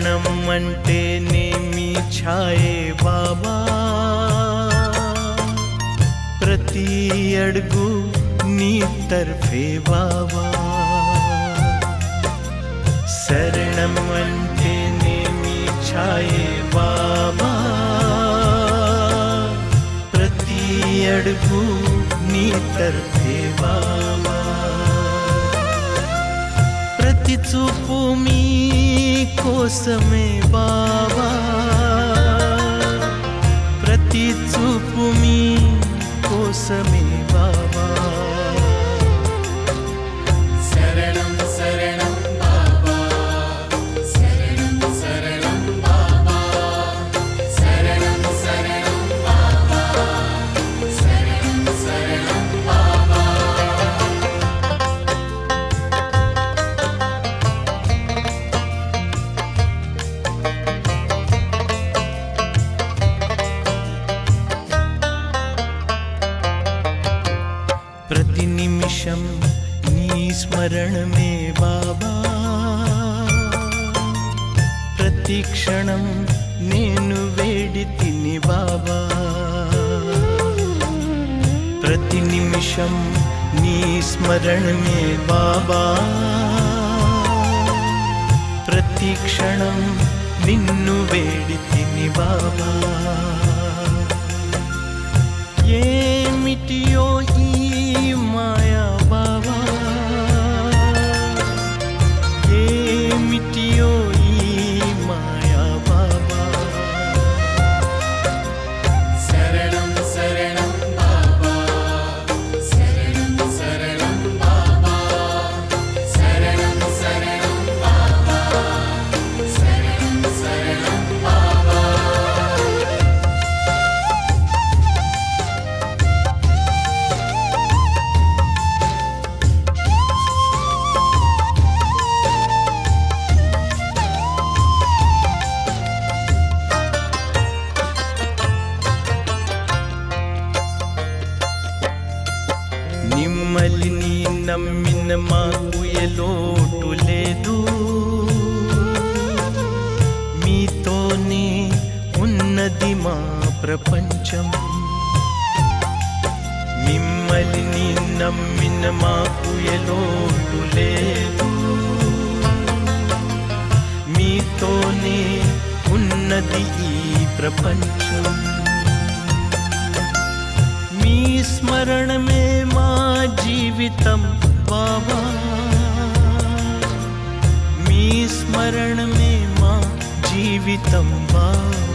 శరణం అంటేనేమి ఛాయే బాబా, ప్రతి అడుగు నీ తర్ఫే బాబా. శరణం అంటేనేమి ఛాయే బాబా, ప్రతి అడుగు నీ తర్ఫే బాబా. ప్రతి చూపు మీ కోసమే బాబా, ప్రతి చూపు మీ కోసమే బాబా. శరణం శరణం బాబా, శరణం శరణం బాబా, శరణం శరణం బాబా, శరణం శరణం బాబా. ప్రతి నిమిషం నీ స్మరణమే బాబా, ప్రతి క్షణం నేను వేడి తిని బాబా. ప్రతి నిమిషం నీ స్మరణమే బాబా, ప్రతి క్షణం నిన్ను వేడి తిని బాబా. ఏమిటియో ఈ మాయా బాబా, ఏమిటియో ఈ మాయా బాబా. శరణం శరణం బాబా, శరణం శరణం బాబా, శరణం శరణం బాబా, శరణం శరణం బాబా. మిమ్మల్ని నమ్మిన మాకు ఏ లోటు లేదు, మీతోనే ఉన్నది మా ప్రపంచం. మిమ్మల్ని నమ్మిన మాకు ఏ లోటు లేదు, మీతోనే ఉన్నది ఈ ప్రపంచం. మీ స్మరణమే మా జీవితం బాబా, మీ స్మరణమే మా జీవితం బాబా.